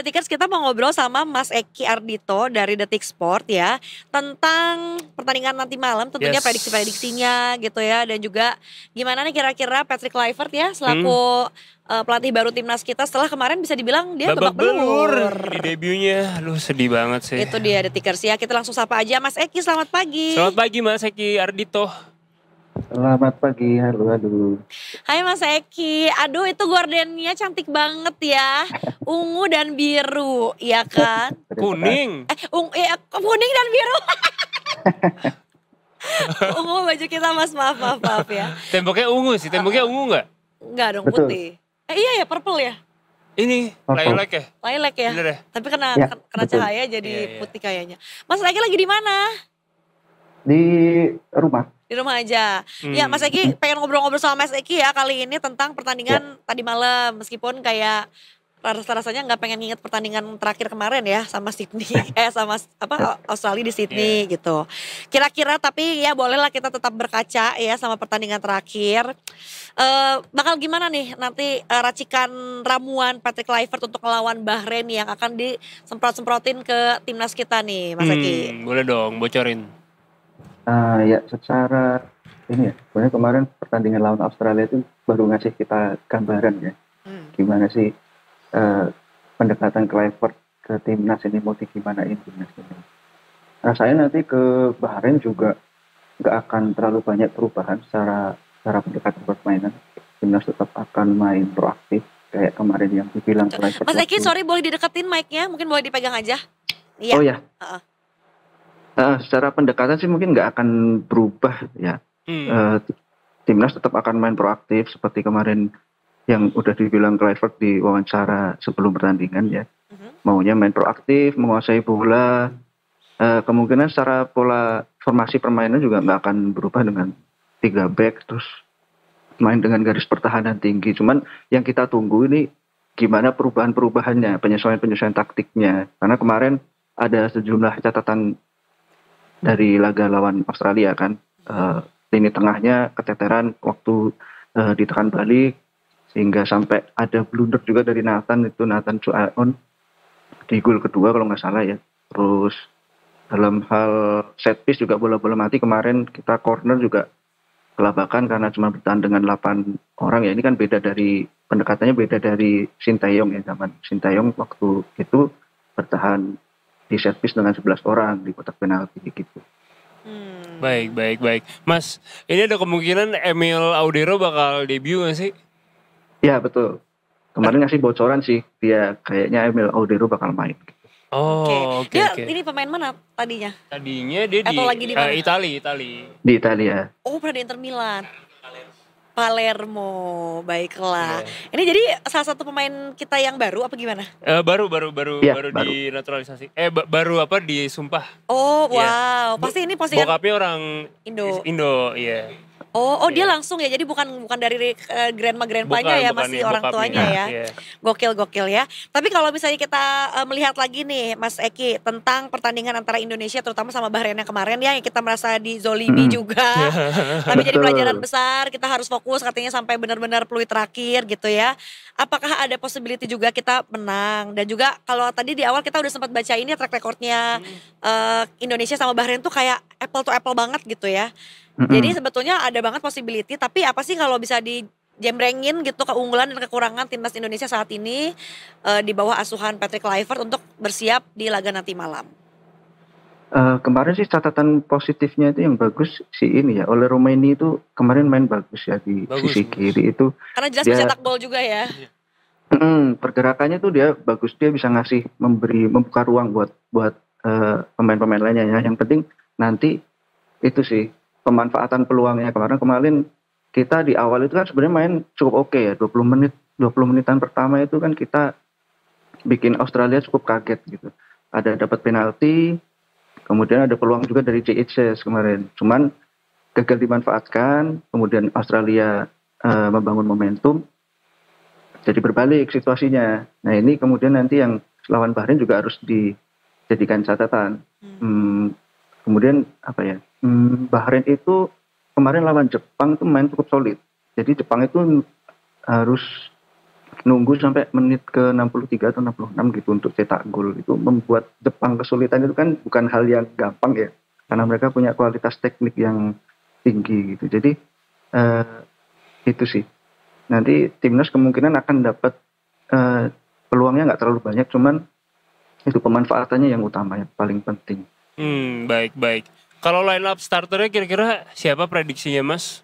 Detikers, kita mau ngobrol sama Mas Eki Ardhito dari Detik Sport ya, tentang pertandingan nanti malam, tentunya Yes. prediksi-prediksinya gitu ya, dan juga gimana nih kira-kira Patrick Kluivert ya Hmm. selaku pelatih baru timnas kita setelah kemarin bisa dibilang dia Babak babak belur. di debutnya. Aduh, sedih banget sih. Itu dia Detikers ya, kita langsung sapa aja Mas Eki, selamat pagi. Selamat pagi Mas Eki Ardhito. Selamat pagi, halo. Hai Mas Eki, aduh itu gordennya cantik banget ya, ungu dan biru, ya kan? Kuning. Kuning dan biru. Ungu baju kita Mas, maaf ya. Temboknya ungu sih, temboknya ungu nggak? Enggak dong, Betul. putih. Iya ya, purple ya. Ini Purple. lilac ya? Lilac ya. Bener ya? Tapi kena Ya, betul. cahaya jadi Iya. putih kayaknya. Mas Eki lagi di mana? Di rumah. Di rumah aja. Ya Mas Eki pengen ngobrol-ngobrol sama Mas Eki ya kali ini tentang pertandingan tadi malam. Meskipun kayak rasanya nggak pengen nginget pertandingan terakhir kemarin ya sama Sydney, sama Australia di Sydney gitu. Kira-kira tapi ya bolehlah kita tetap berkaca ya sama pertandingan terakhir. Bakal gimana nih nanti racikan ramuan Patrick Kluivert untuk melawan Bahrain yang akan disemprot-semprotin ke timnas kita nih Mas Eki. Boleh dong, bocorin. Ya secara ini ya, sebenarnya kemarin pertandingan lawan Australia itu baru ngasih kita gambaran ya. Gimana sih pendekatan Kluivert ke timnas ini, mau digimanain timnas ini. Rasanya nanti ke Bahrain juga nggak akan terlalu banyak perubahan secara pendekatan permainan. Timnas tetap akan main proaktif kayak kemarin yang dibilang Kluivert. Mas Eki, sorry boleh dideketin mic-nya, mungkin boleh dipegang aja. Iya. Oh ya. Secara pendekatan sih mungkin nggak akan berubah ya. Timnas tetap akan main proaktif seperti kemarin yang udah dibilang Kluivert di wawancara sebelum pertandingan ya. Maunya main proaktif, menguasai bola. Kemungkinan secara pola formasi permainan juga nggak akan berubah dengan 3 back terus main dengan garis pertahanan tinggi. Cuman yang kita tunggu ini gimana perubahan-perubahannya, penyesuaian-penyesuaian taktiknya. Karena kemarin ada sejumlah catatan dari laga lawan Australia kan, lini tengahnya keteteran waktu ditekan balik sehingga sampai ada blunder juga dari Nathan Chuaon di gol kedua kalau nggak salah ya. Terus dalam hal set piece juga bola-bola mati kemarin kita corner juga kelabakan karena cuma bertahan dengan 8 orang ya. Ini kan pendekatannya beda dari Sintayong ya, zaman Sintayong waktu itu bertahan di set piece dengan 11 orang di kotak penalti gitu. Baik. Mas, ini ada kemungkinan Emil Audero bakal debut gak sih? Ya betul. Kemarin ngasih bocoran sih, dia kayaknya Emil Audero bakal main. Oh, oke. Ini pemain mana tadinya? Tadinya dia Atau lagi di mana? Itali. Di Italia. Oh, pernah di Inter Milan. Palermo, baiklah. Ini jadi salah satu pemain kita yang baru apa gimana? Baru Iya, dinaturalisasi. Baru disumpah. Oh, Iya. wow. Pasti ini postingan Bokapnya orang Indo. iya. Oh, dia langsung ya. Jadi bukan dari grandma-grandpanya ya, masih orang tuanya ya. Iya. Gokil ya. Tapi kalau misalnya kita melihat lagi nih Mas Eki tentang pertandingan antara Indonesia terutama sama Bahrain yang kemarin ya, yang kita merasa dizolimi juga. Tapi jadi pelajaran besar, kita harus fokus katanya sampai benar-benar peluit terakhir gitu ya. Apakah ada possibility juga kita menang? Dan juga kalau tadi di awal kita udah sempat baca ini track recordnya Indonesia sama Bahrain tuh kayak apple to apple banget gitu ya. Jadi sebetulnya ada banget possibility, tapi apa sih kalau bisa dijembrengin gitu keunggulan dan kekurangan timnas Indonesia saat ini di bawah asuhan Patrick Kluivert untuk bersiap di laga nanti malam? Kemarin sih catatan positifnya itu yang bagus si ini ya, Ole Romaini itu kemarin main bagus ya di sisi kiri itu. Karena jelas mencetak gol juga ya. Pergerakannya tuh dia bagus, dia bisa membuka ruang buat pemain-pemain lainnya ya. Yang penting nanti itu sih pemanfaatan peluangnya. Kemarin kita di awal itu kan sebenarnya main cukup oke ya, 20 menitan pertama itu kan kita bikin Australia cukup kaget gitu. Ada dapat penalti, kemudian ada peluang juga dari JHS kemarin. Cuman gagal dimanfaatkan, kemudian Australia membangun momentum, jadi berbalik situasinya. Nah ini kemudian nanti yang lawan Bahrain juga harus dijadikan catatan. Kemudian Bahrain itu kemarin lawan Jepang itu main cukup solid. Jadi Jepang itu harus nunggu sampai menit ke 63 atau 66 gitu untuk cetak gol. Itu membuat Jepang kesulitan, itu kan bukan hal yang gampang ya, karena mereka punya kualitas teknik yang tinggi gitu. Jadi itu sih, nanti timnas kemungkinan akan dapat peluangnya nggak terlalu banyak, cuman itu pemanfaatannya yang utama, yang paling penting. Baik. Kalau line up starternya kira-kira siapa prediksinya Mas?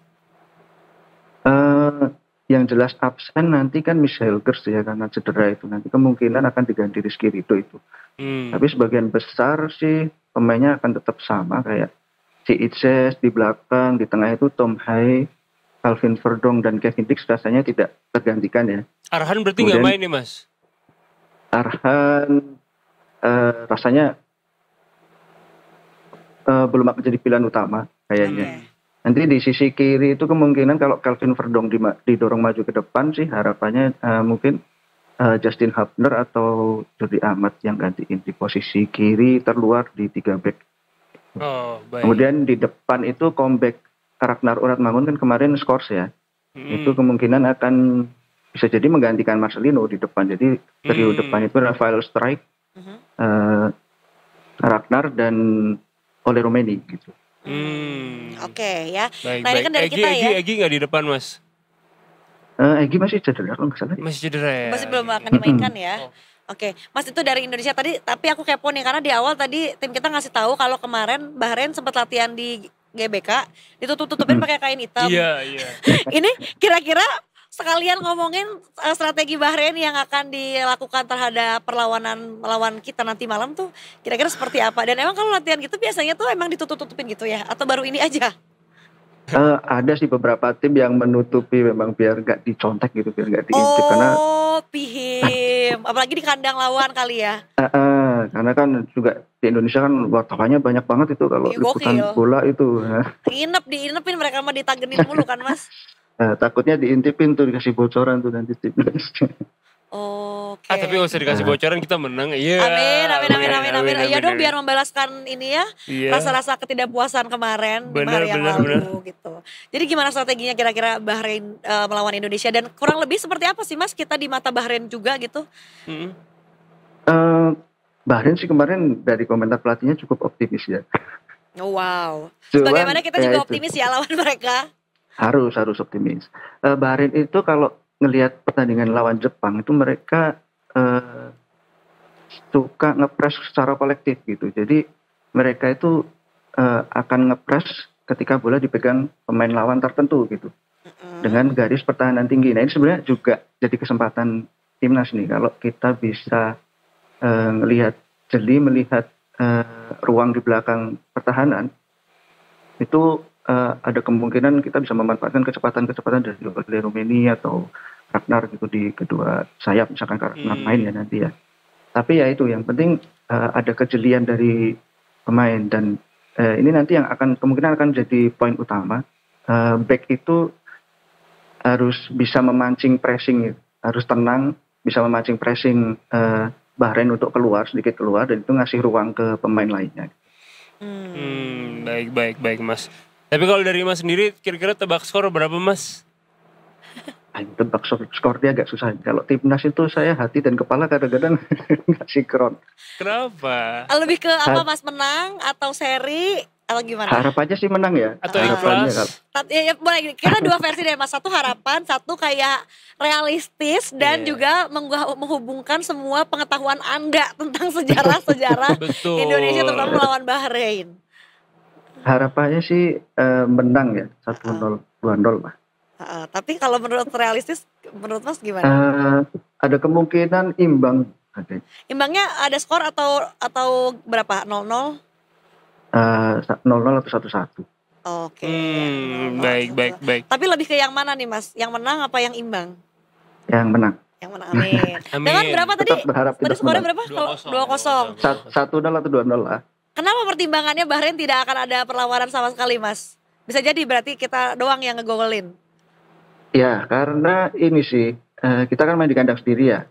Yang jelas absen nanti kan Michael Gers ya, karena cedera itu nanti kemungkinan akan diganti Rizky Ridho itu. Tapi sebagian besar sih pemainnya akan tetap sama, kayak si Itses di belakang, di tengah itu Tom Hai, Calvin Verdong dan Kevin Dix rasanya tidak tergantikan ya. Arhan berarti nggak main nih Mas? Arhan rasanya belum akan jadi pilihan utama kayaknya. Nanti di sisi kiri itu kemungkinan kalau Calvin Verdong didorong maju ke depan sih harapannya mungkin Justin Hubner atau Jordi Amat yang gantiin di posisi kiri terluar di 3 back. Baik. Kemudian di depan itu comeback Ragnar Uratmangun kan kemarin skors ya. Itu kemungkinan akan bisa jadi menggantikan Marcelino di depan. Jadi trio depan itu Rafael Strijk, Ragnar dan Ole Romeni gitu. Oke ya. Baik. Nah ini kan dari kita ya. Egy nggak di depan Mas? Egy masih cedera kalau nggak salah. Masih cedera ya. Masih belum akan dimainkan ya. Oke, Mas itu dari Indonesia tadi, tapi aku kepo nih karena di awal tadi tim kita ngasih tahu kalau kemarin Bahrain sempat latihan di GBK ditutup-tutupin pakai kain hitam. Iya. Ini kira-kira sekalian ngomongin strategi Bahrain yang akan dilakukan terhadap perlawanan melawan kita nanti malam tuh kira-kira seperti apa? Dan emang kalau latihan gitu biasanya tuh emang ditutup-tutupin gitu ya? Atau baru ini aja? Ada sih beberapa tim yang menutupi memang biar nggak dicontek gitu, biar nggak diintip karena pihim, apalagi di kandang lawan kali ya. Karena kan juga di Indonesia kan wartawannya banyak banget itu kalau liputan bola itu. Diinepin mereka mah ditagenin mulu kan Mas. Takutnya diintipin tuh, dikasih bocoran tuh nanti timnas. Oke. Tapi gak usah dikasih bocoran, kita menang. Iya. Amin. Iya dong biar membalaskan ini ya rasa-rasa ketidakpuasan kemarin di hari yang lalu gitu. Jadi gimana strateginya kira-kira Bahrain melawan Indonesia dan kurang lebih seperti apa sih Mas kita di mata Bahrain juga gitu? Bahrain sih kemarin dari komentar pelatihnya cukup optimis ya. Oh, wow. Sebagaimana kita juga optimis ya lawan mereka. Harus optimis. Bahrain itu kalau ngelihat pertandingan lawan Jepang itu mereka suka ngepres secara kolektif gitu. Jadi mereka itu akan ngepres ketika bola dipegang pemain lawan tertentu gitu. Dengan garis pertahanan tinggi. Nah ini sebenarnya juga jadi kesempatan timnas nih kalau kita bisa melihat ruang di belakang pertahanan itu ada kemungkinan kita bisa memanfaatkan kecepatan dari Ole Romeni atau Ragnar gitu di kedua sayap misalkan Ragnar main ya nanti ya. Tapi ya itu yang penting ada kejelian dari pemain dan ini nanti yang kemungkinan akan jadi poin utama. Back itu harus bisa memancing pressing gitu. Harus tenang, bisa memancing pressing Bahrain untuk sedikit keluar dan itu ngasih ruang ke pemain lainnya. Baik Mas. Tapi kalau dari Mas sendiri kira-kira tebak skor berapa Mas? Tebak skor dia agak susah. Kalau timnas itu saya hati dan kepala kadang-kadang nggak sinkron. Kenapa? Lebih ke apa Mas, menang atau seri atau gimana? Harapannya sih menang ya. Atau ikhlas? Ya, boleh. Kita dua versi deh Mas. Satu harapan, satu kayak realistis dan juga menghubungkan semua pengetahuan Anda tentang sejarah-sejarah Indonesia terutama melawan Bahrain. Harapannya sih menang ya 1-0, 2-0 lah. Tapi kalau menurut realistis, menurut Mas gimana? Ada kemungkinan imbang. Imbangnya ada skor atau berapa? 0-0? 0-0 atau 1-1. Oke. Baik. Tapi lebih ke yang mana nih Mas? Yang menang apa yang imbang? Yang menang. Amin. Dengan berapa tadi? Tadi skornya berapa? 2-0. 1-0 atau 2-0 lah. Kenapa pertimbangannya Bahrain tidak akan ada perlawanan sama sekali Mas? Bisa jadi berarti kita doang yang ngegolin. Ya karena ini sih kita kan main di kandang sendiri ya.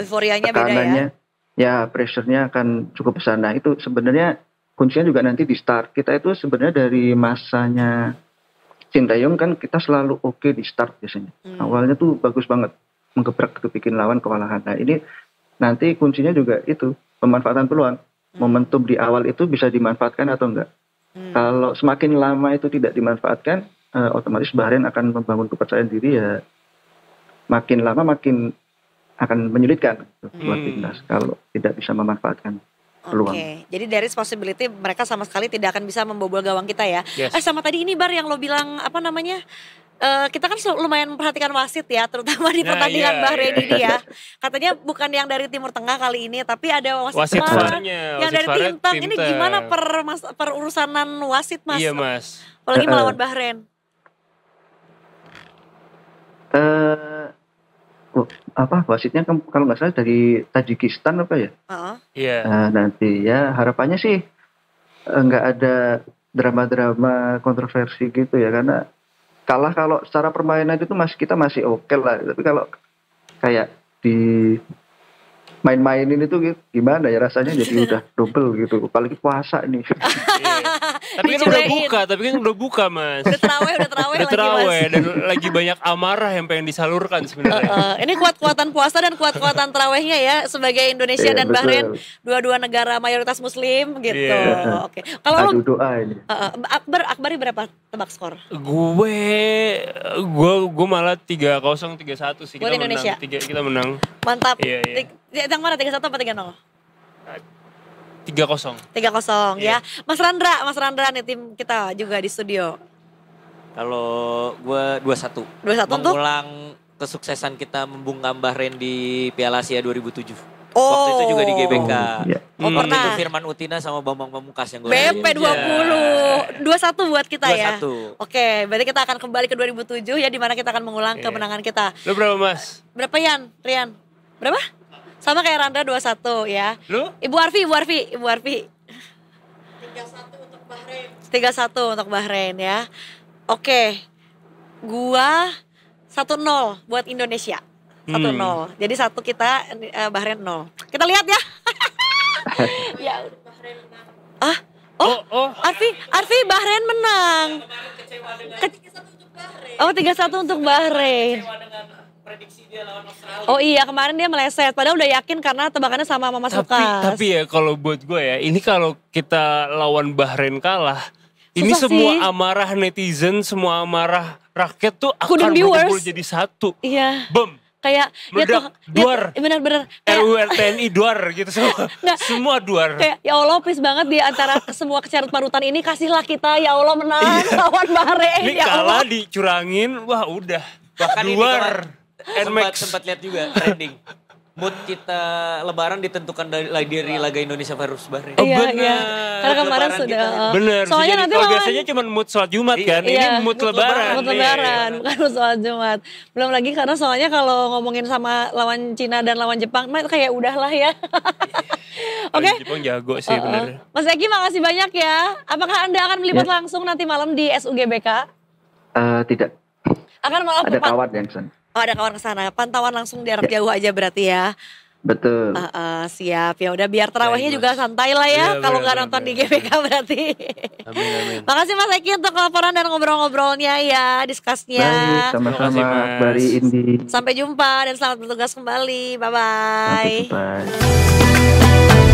Euforianya beda ya. Ya pressure-nya akan cukup besar. Nah itu sebenarnya kuncinya juga nanti di start. Kita itu sebenarnya dari masanya Sintayong kan kita selalu oke di start biasanya. Awalnya tuh bagus banget. menggebrak itu, bikin lawan kewalahan. Nah ini nanti kuncinya juga itu pemanfaatan peluang. Momentum di awal itu bisa dimanfaatkan atau enggak. Kalau semakin lama itu tidak dimanfaatkan, otomatis Bahrain akan membangun kepercayaan diri ya. Makin lama makin akan menyulitkan buat timnas kalau tidak bisa memanfaatkan peluang. Oke, jadi there is possibility mereka sama sekali tidak akan bisa membobol gawang kita ya. Yes. Sama tadi ini Bar yang lo bilang apa namanya? Kita kan lumayan memperhatikan wasit ya, terutama di pertandingan Bahrain ini ya. Katanya bukan yang dari Timur Tengah kali ini, tapi ada wasit yang dari Timteng. Ini gimana perurusanan wasit Mas? Iya Mas. Apalagi melawan Bahrain. Wasitnya kalau nggak salah dari Tajikistan apa ya? Iya. Nanti ya harapannya sih nggak ada drama-drama kontroversi gitu ya, karena kalah kalau secara permainan itu kita masih oke lah, tapi kalau kayak di main-mainin itu gimana ya rasanya, jadi udah double gitu, apalagi puasa nih. Tapi kan udah buka Mas. Udah terawih lagi Mas. Dan lagi banyak amarah yang pengen disalurkan sebenarnya. Ini kuat-kuatan puasa dan kuat-kuatan terawihnya ya, sebagai Indonesia dan Bahrain, dua-dua negara mayoritas Muslim gitu. Oke. Kalau lu doa ini. Akbari berapa tebak skor? Gue malah 3-0 3-1 sih. Buat Indonesia. Kita menang. Mantap. Iya. Yang mana 3-1 apa 3-0? 3-0. 3-0 ya. Mas Randra nih tim kita juga di studio. Kalau gue 2-1. 2-1 untuk mengulang kesuksesan kita membungkam Bahrain di Piala Asia 2007. Waktu itu juga di GBK. Waktu itu Firman Utina sama Bambang Pamungkas yang gue BP 20. 2-1 buat kita 2-1. ya. Oke, berarti kita akan kembali ke 2007 ya, di mana kita akan mengulang kemenangan kita. Lu berapa Mas? Berapa Rian? Berapa? Sama kayak Randra 2-1 ya. Lu? Ibu Arfi. 3-1 untuk Bahrain. 3-1 untuk Bahrain ya. Oke. Gua 1-0 buat Indonesia. 1-0. Jadi 1 kita, Bahrain 0. Kita lihat ya. Ya. Arfi Bahrain menang. 3-1 untuk Bahrain. Oh iya, kemarin dia meleset, padahal udah yakin karena tebakannya sama Mas Lukas. Tapi ya kalau buat gue ya, ini kalau kita lawan Bahrain kalah, ini semua amarah netizen, semua amarah rakyat tuh akan berkumpul jadi satu. Iya. Bom. Kayak meledak, duar. Bener-bener. RUU-TNI duar gitu semua. Semua duar. Kayak ya Allah, please banget di antara semua kecarut parutan ini, kasihlah kita ya Allah menang lawan Bahrain. Ini ya kalah Allah. dicurangin, wah udah. Bahkan duar. Sempat lihat juga trending. Mood kita Lebaran ditentukan dari laga Indonesia versus Bahrain. Iya. Karena kemarin sudah. Bener. Soalnya nanti biasanya cuma mood sholat Jumat kan. Ini mood Lebaran. Mood Lebaran, bukan mood sholat Jumat. Belum lagi karena soalnya kalau ngomongin sama lawan Cina dan lawan Jepang, mah itu kayak udahlah ya. Oke. Jepang jago sih bener. Mas Eki, makasih banyak ya. Apakah Anda akan melibat langsung nanti malam di SUGBK? Tidak. Akan malam ada kawan yang sana. Oh, ada kawan kesana. Pantauan langsung jarak jauh aja berarti ya. Betul. Siap. Ya udah, biar terawihnya juga santai lah ya. Kalau nggak nonton di GBK berarti. Amin. Makasih Mas Eki untuk laporan dan ngobrol-ngobrolnya ya, diskusnya. Baik, sama-sama Bari Indi. Sampai jumpa dan selamat bertugas kembali. Bye-bye. Sampai jumpa.